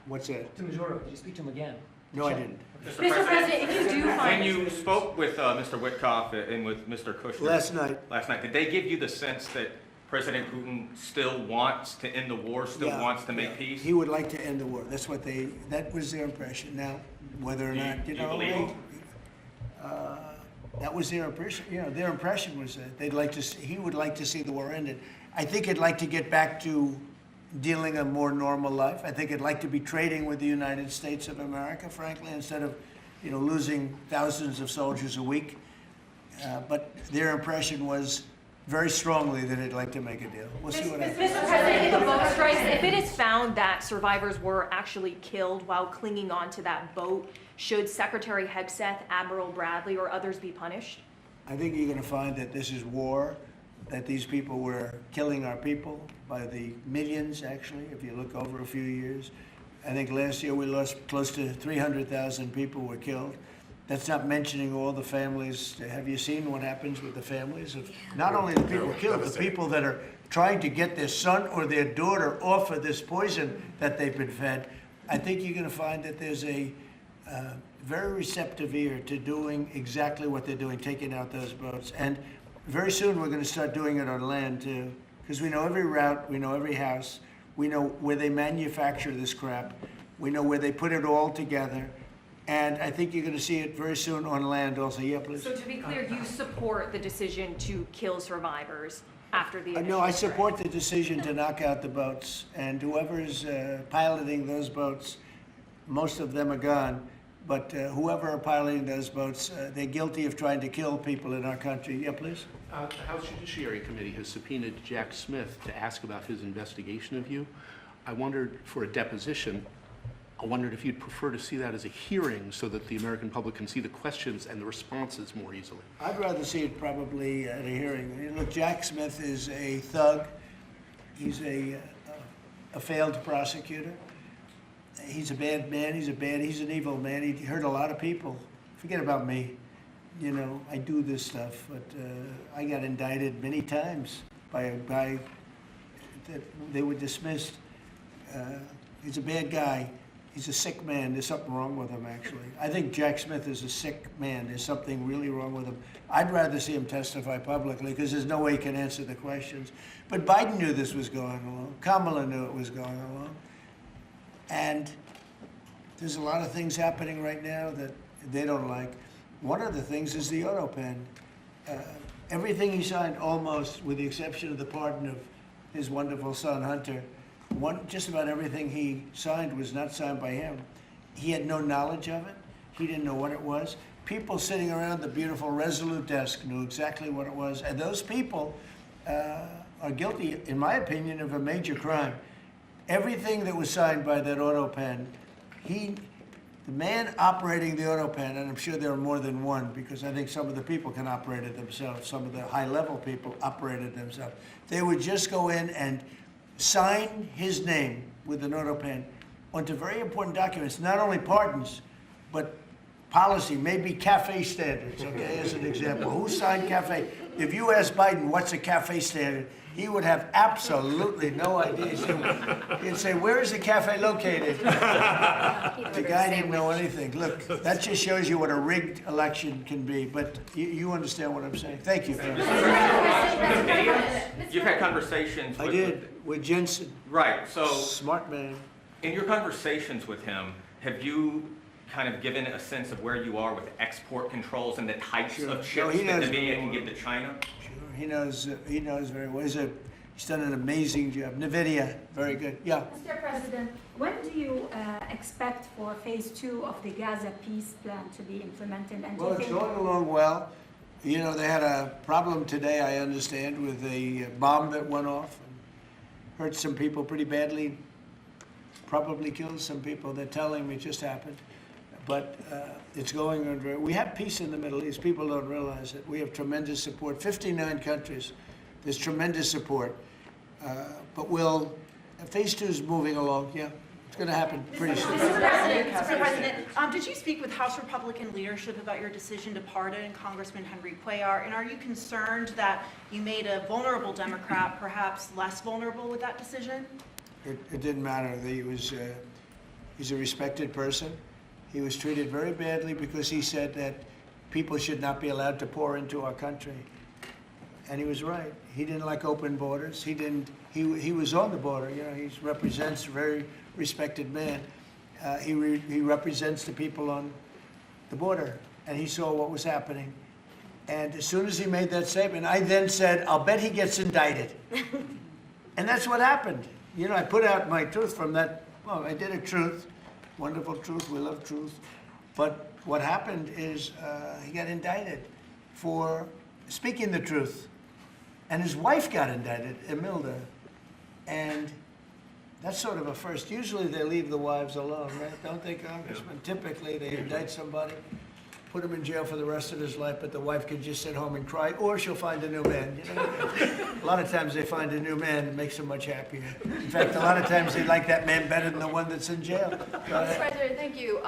What's that? To Maduro, did you speak to him again? No, I didn't. Mr. President, if you do find... When you spoke with Mr. Witkoff and with Mr. Kushner... Last night, did they give you the sense that President Putin still wants to end the war, wants to make peace? He would like to end the war. That was their impression. Now, whether or not, Do you believe him? that was their impression. Their impression was that he would like to see the war ended. I think he'd like to get back to dealing a more normal life. I think he'd like to be trading with the United States of America, frankly, instead of, losing thousands of soldiers a week. But their impression was very strongly that they'd like to make a deal. We'll see what happens. Mr. President, if the boat strikes, if it is found that survivors were actually killed while clinging on to that boat, should Secretary Hegseth, Admiral Bradley, or others be punished? I think you're going to find that this is war, that these people were killing our people by the millions, actually, if you look over a few years. I think last year we lost close to 300,000 people were killed. That's not mentioning all the families. Have you seen what happens with the families of not only the people killed, the people that are trying to get their son or their daughter off of this poison that they've been fed? I think you're going to find that there's a very receptive ear to doing exactly what they're doing, taking out those boats. And very soon we're going to start doing it on land too, because we know every route, we know every house, we know where they manufacture this crap, we know where they put it all together. And I think you're going to see it very soon on land also. Yeah, please. So to be clear, you support the decision to kill survivors after the initial No, I strike? support the decision to knock out the boats. And whoever's piloting those boats, most of them are gone. But whoever are piloting those boats, they're guilty of trying to kill people in our country. Yeah, please. The House Judiciary Committee has subpoenaed Jack Smith to ask about his investigation of you. I wondered, for a deposition, I wondered if you'd prefer to see that as a hearing so that the American public can see the questions and the responses more easily. I'd rather see it probably at a hearing. Look, Jack Smith is a thug. He's a failed prosecutor. He's a bad man. He's an evil man. He hurt a lot of people. Forget about me. I do this stuff, but I got indicted many times by a guy that they were dismissed. He's a bad guy. He's a sick man. There's something wrong with him, actually. I think Jack Smith is a sick man. There's something really wrong with him. I'd rather see him testify publicly because there's no way he can answer the questions. But Biden knew this was going along. Kamala knew it was going along. And there's a lot of things happening right now that they don't like. One of the things is the auto pen. Everything he signed, almost, with the exception of the pardon of his wonderful son, Hunter, just about everything he signed was not signed by him. He had no knowledge of it. He didn't know what it was. People sitting around the beautiful Resolute desk knew exactly what it was. And those people are guilty, in my opinion, of a major crime. Everything that was signed by that auto pen, the man operating the auto pen, and I'm sure there are more than one because I think some of the people can operate it themselves, some of the high-level people operated themselves. They would just go in and sign his name with an auto pen onto very important documents, not only pardons, but policy, maybe CAFE standards, okay, as an example. Who signed CAFE? If you ask Biden what's a CAFE standard, he would have absolutely no idea. He'd say, where is the cafe located? The guy didn't know anything. Look, that just shows you what a rigged election can be, but you understand what I'm saying. Thank you. You've had conversations with Jensen. Right, so. Smart man. In your conversations with him, have you kind of given a sense of where you are with export controls and the types of chips that the media can give to China? He knows very well. He's done an amazing job. NVIDIA, very good. Yeah. Mr. President, when do you expect for phase 2 of the Gaza peace plan to be implemented? And do Well, you it's think going along well. You know, they had a problem today, I understand, with a bomb that went off and hurt some people pretty badly, probably killed some people. They're telling me it just happened. But it's going on very, we have peace in the Middle East. People don't realize it. We have tremendous support, 59 countries. There's tremendous support. But phase 2 is moving along, yeah. It's going to happen pretty soon. Mr. President, did you speak with House Republican leadership about your decision to pardon Congressman Henry Cuellar? And are you concerned that you made a vulnerable Democrat perhaps less vulnerable with that decision? It didn't matter. He's a respected person. He was treated very badly because he said that people should not be allowed to pour into our country. And he was right. He didn't like open borders. He was on the border. You know, he represents a very respected man. He represents the people on the border, and he saw what was happening. And as soon as he made that statement, I then said, I'll bet he gets indicted. And that's what happened. You know, I put out my truth from that. Well, I did a truth, wonderful truth. We love truth. But what happened is he got indicted for speaking the truth. And his wife got indicted, Imelda. And that's sort of a first. Usually they leave the wives alone, right? Don't they, Congressman? Typically they indict somebody, put him in jail for the rest of his life, but the wife can just sit home and cry, or she'll find a new man. You know? A lot of times they find a new man and makes them much happier. In fact, a lot of times they like that man better than the one that's in jail. Mr. President, thank you.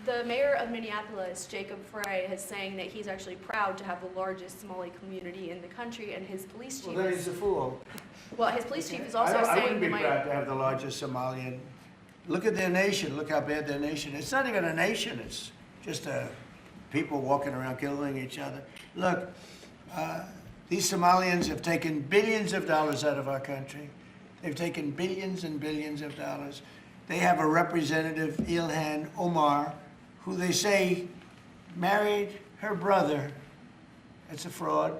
The mayor of Minneapolis, Jacob Frey, is saying that he's actually proud to have the largest Somali community in the country, and his police chief Well, then he's a fool. Well, his police chief is I also wouldn't saying be that proud to have the largest Somalian. Look at their nation. Look how bad their nation is. It's not even a nation. It's just people walking around killing each other. Look, these Somalians have taken billions of dollars out of our country. They've taken billions and billions of dollars. They have a representative, Ilhan Omar, who they say married her brother. It's a fraud.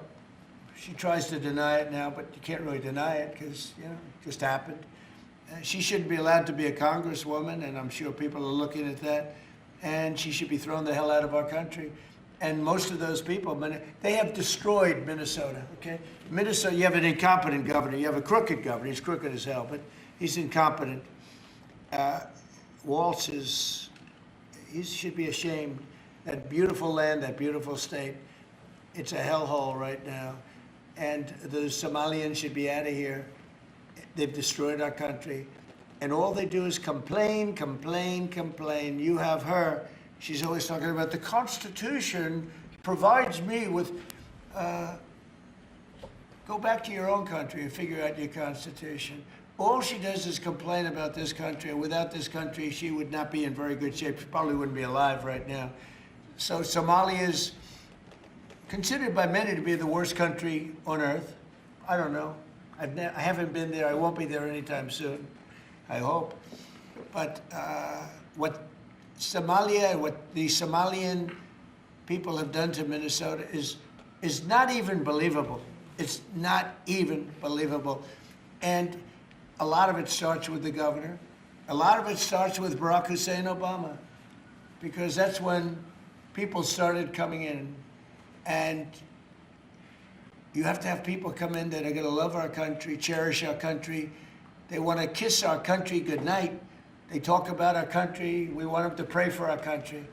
She tries to deny it now, but you can't really deny it because, you know, it just happened. She shouldn't be allowed to be a congresswoman, and I'm sure people are looking at that. And she should be thrown the hell out of our country. And most of those people, they have destroyed Minnesota, okay? Minnesota, you have an incompetent governor. You have a crooked governor. He's crooked as hell, but he's incompetent. Walz he should be ashamed. That beautiful land, that beautiful state, it's a hellhole right now. And the Somalians should be out of here. They've destroyed our country. And all they do is complain, complain, complain. You have her. She's always talking about the Constitution provides me with, go back to your own country and figure out your Constitution. All she does is complain about this country. And without this country, she would not be in very good shape. She probably wouldn't be alive right now. So Somalia is considered by many to be the worst country on earth. I don't know. I haven't been there. I won't be there anytime soon. I hope. But what Somalia, what the Somalian people have done to Minnesota is not even believable. It's not even believable. And a lot of it starts with the governor. A lot of it starts with Barack Hussein Obama, because that's when people started coming in. And you have to have people come in that are going to love our country, cherish our country. They want to kiss our country goodnight. They talk about our country. We want them to pray for our country.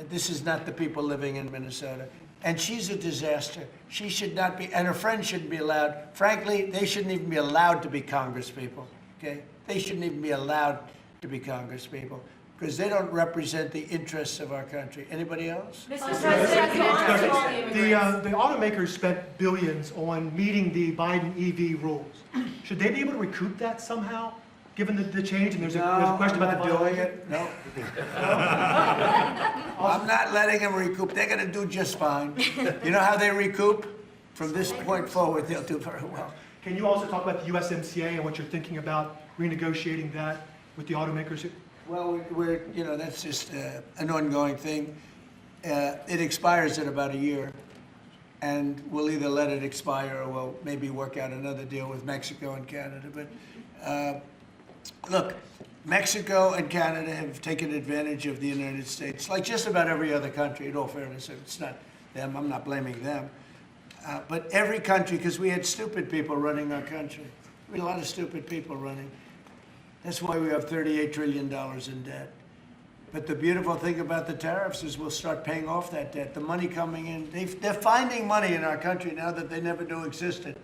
This is not the people living in Minnesota. And she's a disaster. She should not be, and her friends shouldn't be allowed. Frankly, they shouldn't even be allowed to be congresspeople, okay? They shouldn't even be allowed to be congresspeople because they don't represent the interests of our country. Anybody else? The automakers spent billions on meeting the Biden EV rules. Should they be able to recoup that somehow, given the change? And there's a question about the bill. No. I'm not letting them recoup. They're going to do just fine. You know how they recoup? From this point forward, they'll do very well. Can you also talk about the USMCA and what you're thinking about renegotiating that with the automakers? Well, you know, that's just an ongoing thing. It expires in about a year. and we'll either let it expire or we'll maybe work out another deal with Mexico and Canada. But look, Mexico and Canada have taken advantage of the United States, like just about every other country, in all fairness. It's not them, I'm not blaming them. But every country, because we had stupid people running our country. We had a lot of stupid people running. That's why we have $38 trillion in debt. But the beautiful thing about the tariffs is we'll start paying off that debt. The money coming in, they're finding money in our country now that they never knew existed.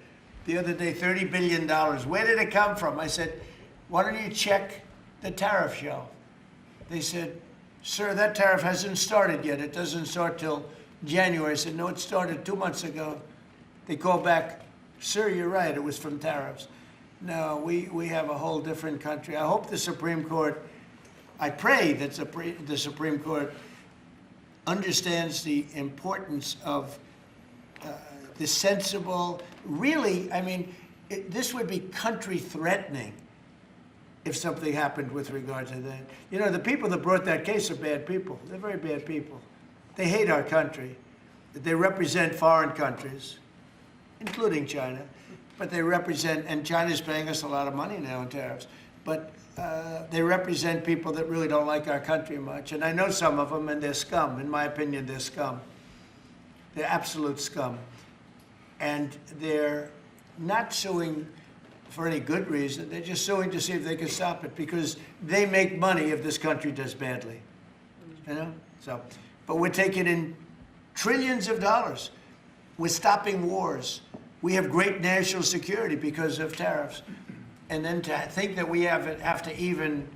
The other day, $30 billion. Where did it come from? I said, why don't you check the tariff shelf? They said, sir, that tariff hasn't started yet. It doesn't start till January. I said, no, it started 2 months ago. They called back, sir, you're right, it was from tariffs. No, we have a whole different country. I hope the Supreme Court, I pray that the Supreme Court understands the importance of the sensible, really, I mean, this would be country threatening if something happened with regard to that. You know, the people that brought that case are bad people. They're very bad people. They hate our country. They represent foreign countries, including China, but they represent, and China's paying us a lot of money now in tariffs, but they represent people that really don't like our country much. And I know some of them, and they're scum. In my opinion, they're scum. They're absolute scum. And they're not suing for any good reason. They're just suing to see if they can stop it, because they make money if this country does badly. You know? So, but we're taking in trillions of dollars. We're stopping wars. We have great national security because of tariffs. And then to think that we have to even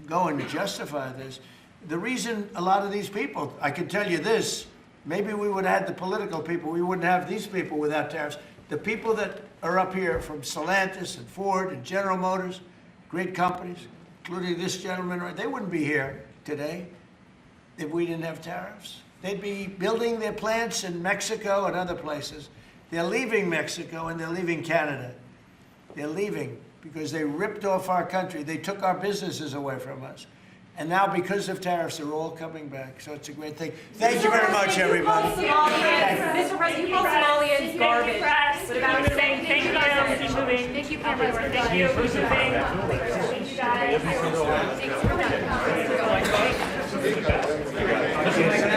go and justify this. The reason a lot of these people, I can tell you this, maybe we would have had the political people, we wouldn't have these people without tariffs. The people that are up here from Stellantis and Ford and General Motors, great companies, including this gentleman, they wouldn't be here today if we didn't have tariffs. They'd be building their plants in Mexico and other places. They're leaving Mexico and they're leaving Canada. They're leaving because they ripped off our country. They took our businesses away from us. And now, because of tariffs, they're all coming back. So it's a great thing. Thank you very much, everybody. Mr. President, you call Somalians garbage. What about saying thank you guys? Keep moving. Thank you, cameras. Thank you. Thank you guys. Thanks for coming.